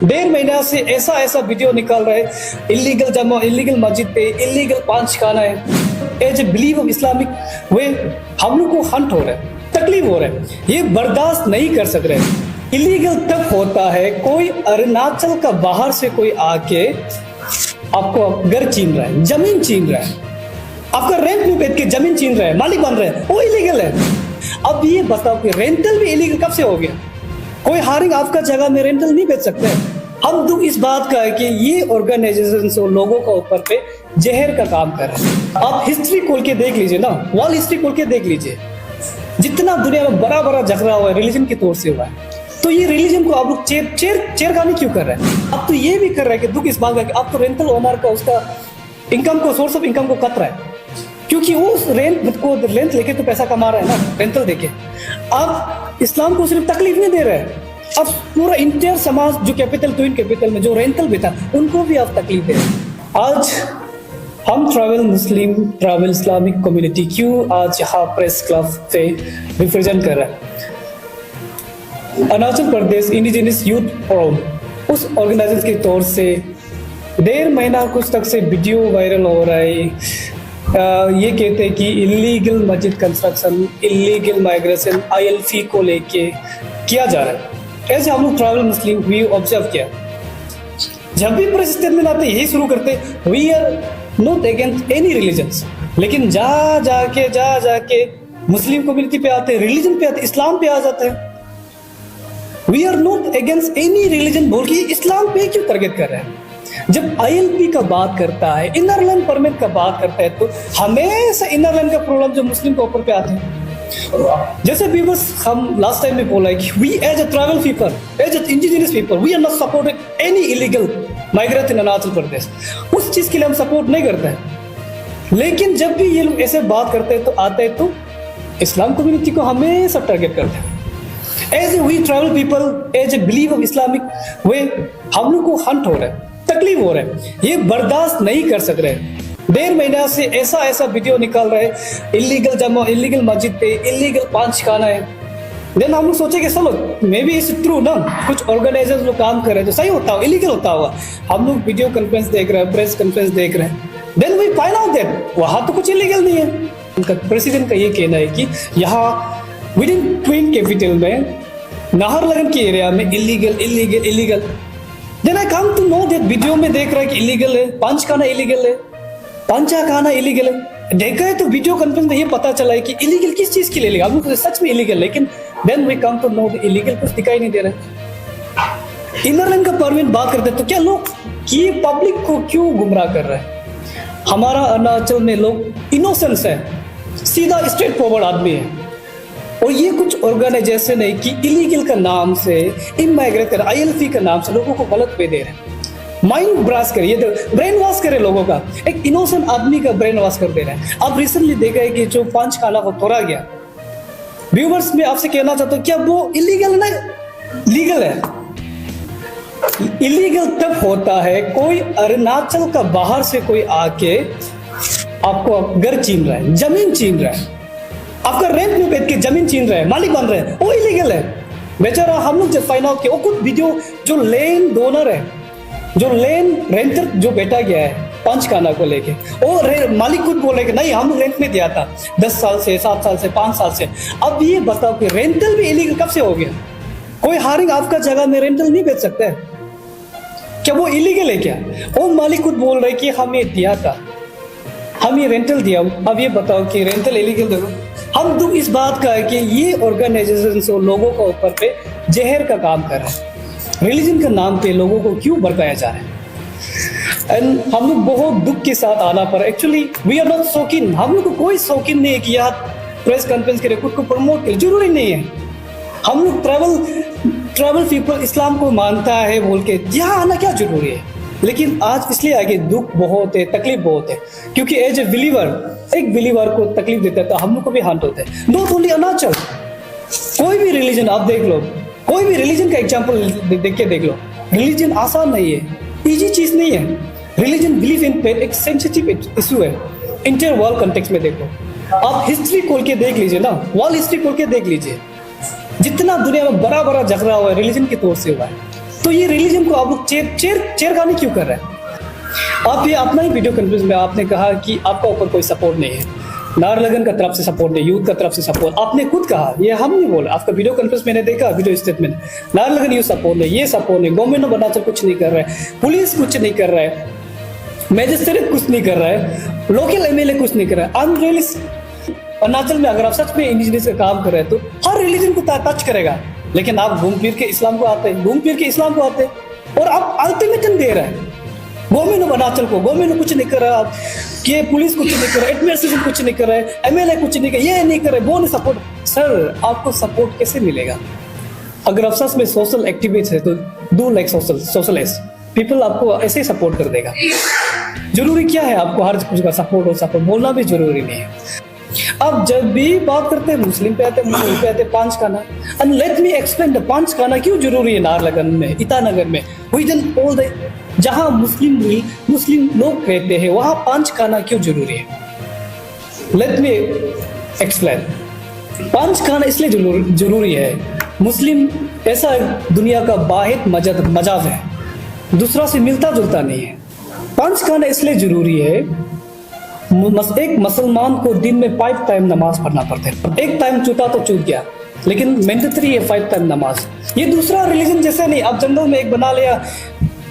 1.5 महीना से ऐसा ऐसा वीडियो निकाल रहे हैं, इलीगल जमा, इलीगल मस्जिद पे, इलीगल पांच खाना है। As a believe of Islamic way हम लोग को हंट हो रहा है, तकलीफ हो रहा है, ये बर्दाश्त नहीं कर सक रहे। इलीगल तब होता है कोई अरुणाचल का बाहर से कोई आके आपको घर छीन रहा है, जमीन छीन रहा है, आपका रेंट में बैठ के जमीन छीन रहा है, मालिक बन रहा है, वो इलीगल है। अब ये बताओ कि रेंटल भी इलीगल कब से हो गया? कोई हारिंग आपका जगह में रेंटल नहीं बेच सकते। हम दुख इस बात का है कि ये ऑर्गेनाइजेशन लोगों का ऊपर पे जहर का काम कर रहे हैं। आप हिस्ट्री खोल के देख लीजिए ना, वर्ल्ड हिस्ट्री खोल के देख लीजिए, जितना दुनिया में बड़ा बड़ा झगड़ा हुआ है रिलीजन की तौर से हुआ है। तो ये रिलीजन को आप लोग चेरखानी क्यों कर रहे हैं? अब तो ये भी कर रहे हैं कि दुख इस बात का कि आप तो रेंटल ओनर का उसका इनकम को, सोर्स ऑफ इनकम को कट रहा है, क्योंकि वो रेंट लेके तो पैसा कमा रहा है ना, रेंटल देके। अब इस्लाम को सिर्फ तकलीफ नहीं दे रहे हैं, अब पूरा इंटर समाज जो कैपिटल ट्विन कैपिटल में जो रेंटल बेटा उनको भी आप तकलीफ दे रहे हैं। आज हम ट्रैवल मुस्लिम ट्रैवल इस्लामिक कम्युनिटी क्यों आज यहाँ प्रेस क्लब से रिप्रेजेंट कर रहा है? Arunachal Pradesh indigenous youth forum उस ऑर्गेनाइजेशन के तौर से 1.5 महीना कुछ तक से वीडियो वायरल हो रहा है। ये कहते हैं कि इलीगल मस्जिद कंस्ट्रक्शन, इलीगल माइग्रेशन ILP को लेके किया जा रहा है। ऐसे हम लोग ट्रैवल मुस्लिम भी ऑब्जर्व किया, जब भी प्रेस स्टेटमेंट आते यही शुरू करते, we are not against any religions, लेकिन जा जाके मुस्लिम कम्युनिटी पे आते, रिलीजन पे आते, इस्लाम पे आ जाते हैं। We are not against any religion बोल के इस्लाम पे क्यों टारगेट कर रहे हैं? जब ILP का बात करता है, इनर लैंड परमिट का बात करता है, तो हमेशा इनर लैंड का प्रॉब्लम जो मुस्लिम के ऊपर पे आते हैं। जैसे व्यूअर्स हम लास्ट टाइम में बोला है कि we as a tribal people, as a indigenous people, we are not supported any illegal migrate in Arunachal Pradesh. उस चीज के लिए हम सपोर्ट नहीं करते हैं, लेकिन जब भी ये लोग ऐसे बात करते हैं तो आते हैं तो इस्लाम कम्युनिटी को हमेशा टारगेट करते हैं। As a we tribal people, as a believe of Islamic way हम लोग को हंट हो रहा है, तकलीफ हो रहा है, ये बर्दाश्त नहीं कर सक रहे हैं। 1.5 महीना से ऐसा ऐसा वीडियो निकाल रहे हैं, इलीगल जमा, इलीगल मस्जिद पे, इलीगल पांच खाना है। देन हम लोग सोचे कि चलो मे बी इट्स ट्रू ना, कुछ ऑर्गेनाइजर्स लोग काम कर रहे हैं तो सही होता हो, इलीगल होता हुआ। हम लोग वीडियो कॉन्फ्रेंस देख रहे हैं, प्रेस कॉन्फ्रेंस देख रहे हैं, then we find out that वहां तो कुछ इलीगल नहीं है। उनका प्रेसिडेंट का ये कहना है कि यहाँ विद इन ट्विन कैपिटल में नाहरलगन के एरिया में illegal. Then I come to know that video में देख रहा है कि इलीगल है, पांच खाना इलीगल है, पांचा खाना इलीगल है। देखा है तो वीडियो कॉन्फ्रेंस में ये पता चला है कि इलीगल किस चीज के लिए इलीगल, हम सच में इलीगल, लेकिन then we come to know illegal कुछ दिखाई नहीं दे रहा। इनर लाइन का परमिट बात करते तो क्या लोग ये पब्लिक को क्यों गुमराह कर रहे हैं? हमारा अरुणाचल में लोग इनोसेंस है, सीधा स्ट्रेट फॉरवर्ड आदमी है, और ये कुछ ऑर्गेनाइजेशन है कि इलीगल का नाम से, इनमाइग्रेट ILP का नाम से लोगों को गलत पे दे रहे हैं। माइंड ब्रास करे, ये ब्रेन वॉश करे लोगों का, एक इनोसेंट आदमी का ब्रेन वॉश कर दे रहे हैं। अब रिसेंटली देखा है कि जो पांच खाना को तोड़ा गया, व्यूवर्स में आपसे कहना चाहता हूँ क्या वो इलीगल नहीं, लीगल है। इलीगल तब होता है कोई अरुणाचल का बाहर से कोई आके आपको घर छीन रहा है, जमीन छीन रहा है, आपका रेंट में बैठ के जमीन छीन रहा है, मालिक बन रहे हैं, वो इलीगल है। बेचारा हम लोग जब फाइंड आउट किया, वो कुछ वीडियो जो लैंड डोनर है, जो लैंड रेंटर जो बैठा गया है पंच खाना को लेके, वो मालिक खुद बोल रहे कि नहीं हम रेंट में दिया था 10 साल से, 7 साल से, 5 साल से। अब ये बताओ कि रेंटल भी इलीगल कब से हो गया? कोई हारिंग आपका जगह में रेंटल नहीं बेच सकते हैं, क्या वो इलीगल है क्या? वो मालिक खुद बोल रहे कि हम ये दिया था, हम ये रेंटल दिया। अब ये बताओ कि रेंटल इलीगल दो। हम दुख इस बात का है कि ये ऑर्गेनाइजेशन लोगों का ऊपर पे जहर का काम कर रहे हैं, रिलीजन के नाम पे लोगों को क्यों भड़काया जा रहा है। एंड हम लोग बहुत दुख के साथ आना पड़ा। एक्चुअली वी आर नॉट शौकीन, हम लोग को कोई शौकीन नहीं है कि यहाँ प्रेस कॉन्फ्रेंस के खुद को प्रमोट करे, जरूरी नहीं है। हम लोग ट्रैवल पीपल इस्लाम को मानता है बोल के यहाँ आना क्या जरूरी है? लेकिन आज इसलिए आगे दुख बहुत है, तकलीफ बहुत है, क्योंकि एज ए बिलीवर, एक बिलीवर को तकलीफ देता है तो हम लोग को भी हार्ट होता है। नॉट ओनली अरुणाचल, कोई भी रिलीजन आप देख लो, कोई भी रिलीजन का एग्जांपल देख के देख लो। रिलीजन आसान नहीं है, इजी चीज नहीं है। रिलीजन बिलीफ इन फेथ एक सेंसिटिव इशू है। इंटर वर्ल्ड कॉन्टेक्स्ट में देखो, आप हिस्ट्री खोल के देख लीजिए ना, वर्ल्ड हिस्ट्री खोल के देख लीजिए, जितना दुनिया में बड़ा बड़ा झगड़ा हुआ है रिलीजन की तौर से हुआ है। तो ये रिलीजन को आप लोग चेरखानी क्यों कर रहे हैं? आप ये अपना ही वीडियो कॉन्फ्रेंस में आपने कहा कि आपका ऊपर कोई सपोर्ट नहीं है, नारलगन का तरफ से सपोर्ट नहीं, यूथ का तरफ से सपोर्ट, आपने खुद कहा, ये हम नहीं बोला, आपका वीडियो कॉन्फ्रेंस मैंने देखा, वीडियो स्टेटमेंट, नारलगन यूथ सपोर्ट नहीं, ये सपोर्ट नहीं, गवर्नमेंट ऑफ अरुणाचल कुछ नहीं कर रहा है, पुलिस कुछ नहीं कर रहा है, मैजिस्ट्रेट कुछ नहीं कर रहा है, लोकल एमएलए कुछ नहीं कर रहा है। अनरियलिस्टिक। अरुणाचल में अगर आप सच में इंडिजिनियस का काम कर रहे हैं तो हर रिलीजन को टच करेगा, लेकिन आप घूम फिर के इस्लाम को आते हैं, घूम फिर के इस्लाम को आते हैं और आप अल्टीमेटम दे रहे हैं गवर्नमेंट ऑफ अरुणाचल को। गवर्नमेंट कुछ नहीं कर रहा, ये पुलिस कुछ नहीं कर रहा, एडमिनिस्ट्रेशन कुछ नहीं कर रहा है, एमएलए कुछ नहीं कर, ये नहीं कर रहे, वो नहीं सपोर्ट। सर आपको सपोर्ट कैसे मिलेगा? अगर आप सच में सोशल एक्टिविस्ट है तो डू लाइक सोशलिस्ट पीपल, आपको ऐसे ही सपोर्ट कर देगा। जरूरी क्या है आपको हर कुछ का सपोर्ट हो, सपोर्ट बोलना भी जरूरी नहीं है। अब जब भी बात करते हैं मुस्लिम पे आते हैं पांच खाना, and let me explain the पांच खाना क्यों जरूरी है नारलगन में, ईटानगर में, जहां मुस्लिम लोग रहते हैं वहां पांच खाना क्यों जरूरी है? Let me explain. पांच खाना इसलिए जरूरी है, मुस्लिम ऐसा दुनिया का वाहिद मजहब है, दूसरा से मिलता जुलता नहीं है। पांच खाना इसलिए जरूरी है, एक मुसलमान को दिन में 5 टाइम नमाज पढ़ना पड़ता है। एक टाइम छूटा तो छूट गया, लेकिन मैंडेटरी है 5 टाइम नमाज। ये दूसरा रिलीजन जैसे नहीं, आप जंगल में एक बना लिया,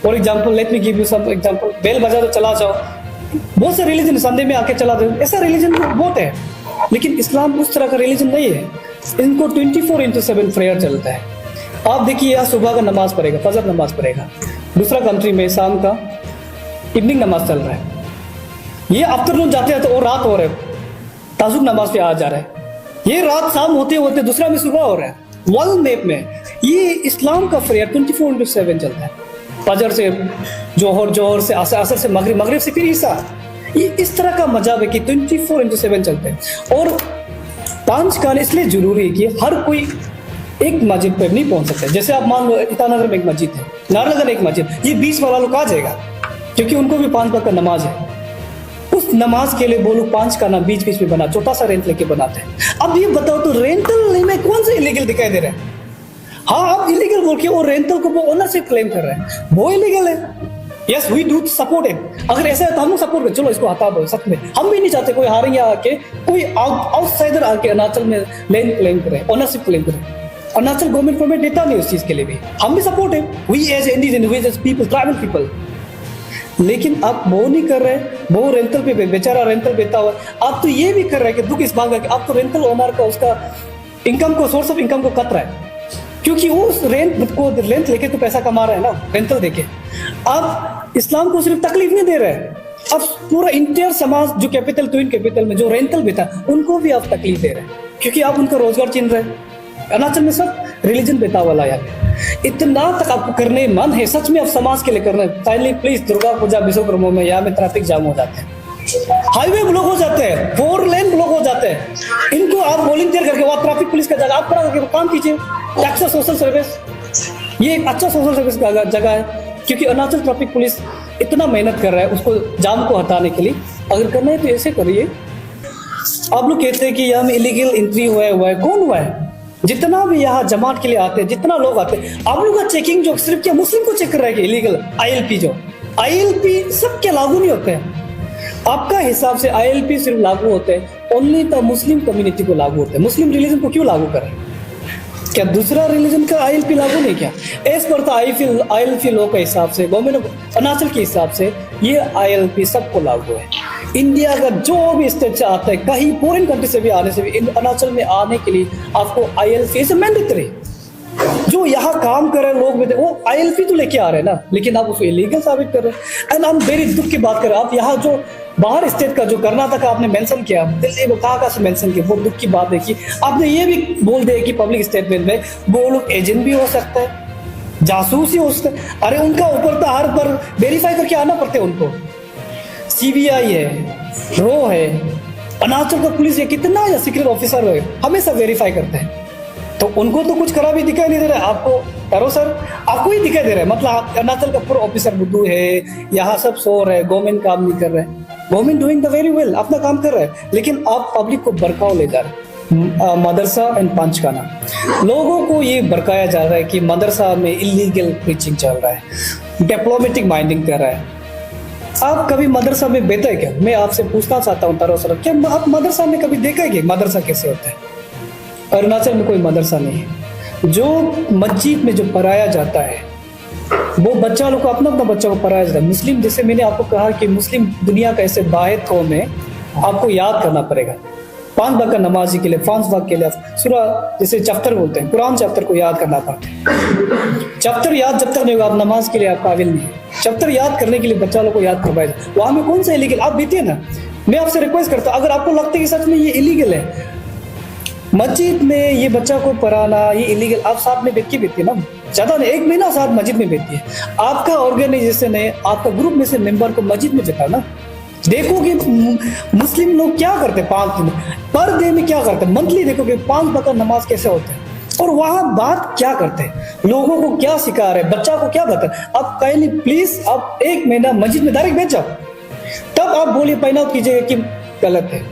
for example let me give you some example, bell बजा तो चला जाओ, बहुत से रिलीजन संडे में आके चला जाओ, ऐसा रिलीजन बहुत है, लेकिन इस्लाम उस तरह का रिलीजन नहीं है। इनको 24/7 प्रेयर चलता है। आप देखिए यहाँ सुबह का नमाज पढ़ेगा, फजर नमाज पढ़ेगा, दूसरा कंट्री में शाम का इवनिंग नमाज चल रहा है, ये आफ्टरनून जाते हैं तो और रात हो रहा है, ताजुक नमाज पे आ जा रहा है, ये रात शाम होते होते दूसरा में सुबह हो रहा है। वर्ल्ड मैप में ये इस्लाम का प्रेयर 24/7 चलता है, फजर से जोहर से असर से मगरिब से फिर ईसा, ये इस तरह का मजहब है कि 24/7 चलते हैं। और पांच खाने इसलिए जरूरी है कि हर कोई एक मस्जिद पर नहीं पहुंच सकता। जैसे आप मान लो ईटानगर में एक मस्जिद है, नारलगन एक मस्जिद, ये 20 वाला लोग आ जाएगा क्योंकि उनको भी 5 वक्त का नमाज है। उस नमाज के लिए वो लोग 5 का ना बीच में बना, छोटा सा रेंट लेके बनाते हैं। अब ये बताओ तो रेंटल में कौन सा इलीगल दिखाई दे रहा है? हाँ आप इलीगल बोल के वो रेंटल को वो ओनरशिप क्लेम कर रहे हैं, वो इलीगल है। Yes we do support it. अगर ऐसा है तो हम लोग सपोर्ट करें, चलो इसको हटा दो। सच में हम भी नहीं चाहते कोई हारिया आके, कोई आउटसाइडर आके अरुणाचल में लैंड क्लेम करे, ओनरशिप क्लेम करे। अरुणाचल गवर्नमेंट परमिट देता नहीं उस चीज के लिए भी, हम भी सपोर्ट है, we as indigenous, we as people, tribal people. लेकिन आप वो नहीं कर रहे, वो रेंटल पे बेचारा रेंटल देता हुआ। आप तो ये भी कर रहे हैं कि दुख इस बात का कि आप तो रेंटल ओनर का उसका इनकम को, सोर्स ऑफ इनकम को कट रहा है, क्योंकि वो उस रेंट लेके तो पैसा कमा रहा है ना, रेंटल देके। आप इस्लाम को सिर्फ तकलीफ नहीं दे रहे हैं, अब पूरा इंटायर समाज जो कैपिटल ट्विन कैपिटल में जो रेंटल भी था उनको भी आप तकलीफ दे रहे हैं, क्योंकि आप उनका रोजगार छीन रहे हैं। अरुणाचल में सब रिलीजन बेटा वाला यार, इतना तक आपको करने मन है सच में, आप समाज के लिए करना है। फाइनली प्लीज, दुर्गा पूजा विश्वकर्मा में यहाँ में ट्रैफिक जाम हो जाते हैं, हाईवे ब्लॉक हो जाते हैं, 4 लेन ब्लॉक हो जाते हैं, इनको आप वॉलंटियर करके वहाँ ट्रैफिक पुलिस का जगह आप खड़ा करके काम कीजिए। अच्छा सोशल सर्विस, ये एक अच्छा सोशल सर्विस का जगह है, क्योंकि अरुणाचल ट्रैफिक पुलिस इतना मेहनत कर रहा है उसको जाम को हटाने के लिए। अगर करना है तो ऐसे करिए। आप लोग कहते हैं कि यहाँ में इलीगल एंट्री हुआ है, कौन हुआ है? जितना भी यहाँ जमात के लिए आते हैं, जितना लोग आते हैं, आप लोग का चेकिंग जो सिर्फ क्या मुस्लिम को चेक कर रहा है कि इलीगल आईएलपी सबके लागू नहीं होते हैं। आपका हिसाब से आईएलपी सिर्फ लागू होते हैं ओनली द मुस्लिम कम्युनिटी को लागू होते हैं। मुस्लिम रिलीजन को क्यों लागू कर रहे हैं? क्या दूसरा रिलीजन का आईएलपी लागू नहीं किया? एज पर तो आईएलपी लॉ के हिसाब से, गवर्नमेंट ऑफ अरुणाचल के हिसाब से ये आईएलपी सबको लागू है। इंडिया का जो भी स्टेट से आता है, कहीं फॉरेन कंट्री से भी आने से भी अरुणाचल में आने के लिए आपको आईएलपी इज मैंडेटरी। जो यहाँ काम कर रहे लोग भी वो आईएलपी तो लेके आ रहे हैं ना, लेकिन आप उसको इलीगल साबित कर रहे हैं। एंड हम वेरी दुख की बात कर रहे हैं, आप यहाँ जो बाहर स्टेट का जो कर्नाटक आपने मेंशन किया, दिल्ली कहाँ से मेंशन किया, बहुत दुख की बात है कि आपने ये भी बोल दिया कि पब्लिक स्टेटमेंट में वो लोग एजेंट भी हो सकता है, जासूस ही हो सकता है। अरे उनका ऊपर तो हर पर वेरीफाई करके आना पड़ता है उनको। सीबीआई है, रो है, अरुणाचल का पुलिस है, कितना या सीक्रेट ऑफिसर है, हमेशा वेरीफाई करते हैं। तो उनको तो कुछ खराबी दिखाई नहीं दे रहा है, आपको करो सर, आपको ही दिखाई दे रहा है। मतलब अरुणाचल का पूरा ऑफिसर बुद्धू है, यहाँ सब सो रहे, गवर्नमेंट काम नहीं कर रहे, government doing the very well, अपना काम कर रहा है, लेकिन आप पब्लिक को भड़काओ ले जा रहे हैं। मदरसा एंड पंचखाना। लोगों को ये भड़काया जा रहा है कि मदरसा में इलीगल प्रीचिंग चल रहा है, डिप्लोमेटिक माइंडिंग कर रहा है। आप कभी मदरसा में बैठे क्या? मैं आपसे पूछना चाहता हूँ तारो सर, क्या आप मदरसा में कभी देखा है कि मदरसा कैसे होता है? अरुणाचल में कोई मदरसा नहीं है। जो मस्जिद में जो पढ़ाया जाता है वो बच्चा लोग को अपना अपना बच्चा को पढ़ाया जाता है। मुस्लिम, जैसे मैंने आपको कहा कि मुस्लिम दुनिया का ऐसे वाहिद कौम है, आपको याद करना पड़ेगा 5 वक्त का नमाजी के लिए, 5 वक्त के लिए सूरा जैसे चैप्टर बोलते हैं, कुरान चैप्टर को याद करना पड़ता है। चैप्टर याद जब तक नहीं होगा आप नमाज के लिए आप काबिल नहीं। चैप्टर याद करने के लिए बच्चा लोग को याद करवाया जाए। वहां में कौन सा इलीगल? आप बीतिए ना, मैं आपसे रिक्वेस्ट करता हूँ, अगर आपको लगता है कि सच में ये इलीगल है मस्जिद में ये बच्चा को पढ़ाना, ये इलीगल, आप साथ में बैठ के बैठिए ना, ज्यादा नहीं 1 महीना साथ मस्जिद में बैठिए। आपका ऑर्गेनाइजेशन है, आपका ग्रुप में से मेंबर को मस्जिद में बैठा ना, देखो कि मुस्लिम लोग क्या करते हैं 5 दिन पर डे में, क्या करते हैं मंथली, देखो कि 5 वक्त नमाज कैसे होते हैं और वहां बात क्या करते हैं, लोगों को क्या सिखा रहे हैं, बच्चा को क्या बता। आप काइंडली प्लीज आप 1 महीना मस्जिद में डायरेक्ट बैठ जाओ, तब आप बोलिए पॉइंट आउट कीजिएगा कि गलत है।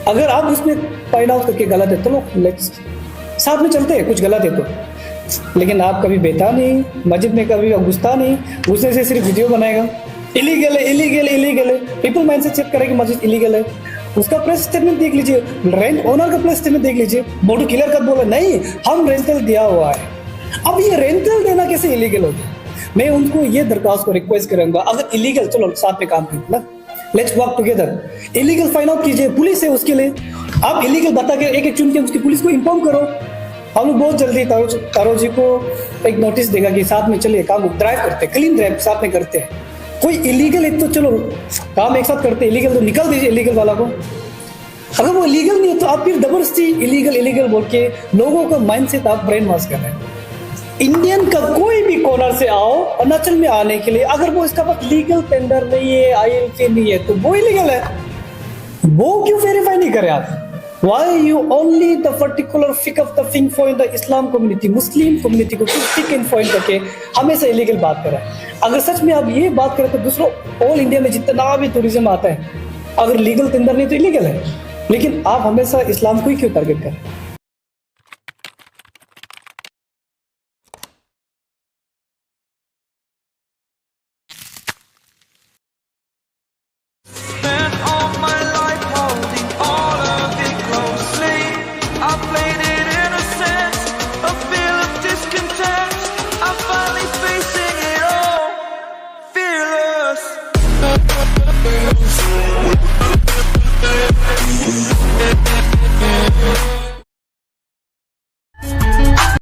अगर आप उसमें पॉइंट आउट करके गलत है तो लोग साथ में चलते हैं, कुछ गलत है तो। लेकिन आप कभी बैठा नहीं मस्जिद में, कभी घुसता नहीं, घुसने से सिर्फ वीडियो बनाएगा, इलीगल है इलीगल इलीगल है। पीपल माइंड से चेक करेंगे मस्जिद इलीगल है, उसका प्रेस स्टेटमेंट देख लीजिए, रेंट ओनर का प्रेस स्टेटमेंट देख लीजिए, बोर्ड क्लियर कट बोला नहीं हम रेंटल दिया हुआ है। अब ये रेंटल देना कैसे इलीगल हो गया? मैं उनको ये दरखास्त को रिक्वेस्ट करूंगा, अगर इलीगल चलो साथ में काम करें ना, let's work together. Illegal find out कीजिए, पुलिस है उसके लिए, आप इलीगल बता के एक चुन के उसकी पुलिस को इन्फॉर्म करो। हम लोग बहुत जल्दी तारो जी को एक नोटिस देगा कि साथ में चलिए काम ड्राइव करते, क्लीन ड्राइव साथ में करते हैं। कोई इलीगल है तो चलो काम एक साथ करते, इलीगल तो निकाल दीजिए इलीगल वाला को। अगर वो इलीगल नहीं है तो आप फिर जबरदस्ती इलीगल इलीगल बोल के लोगों का माइंडसेट आप ब्रेन वॉश कर रहे हैं। इंडियन का कोई भी कॉर्नर से आओ अरुणाचल में आने के लिए, अगर वो इसका पास लीगल टेंडर नहीं है, ILC नहीं है, तो वो इलीगल है। वो क्यों वेरीफाई नहीं करे आप? Why you only the particular pick up the thing for in the Islam community, Muslim community को पिक इन पॉइंट करके हमेशा इलीगल बात कर रहा है। अगर सच में आप ये बात करें तो दूसरों ऑल इंडिया में जितना भी टूरिज्म आता है, अगर लीगल टेंडर नहीं तो इलीगल है, लेकिन आप हमेशा इस्लाम को ही क्यों टारगेट करें?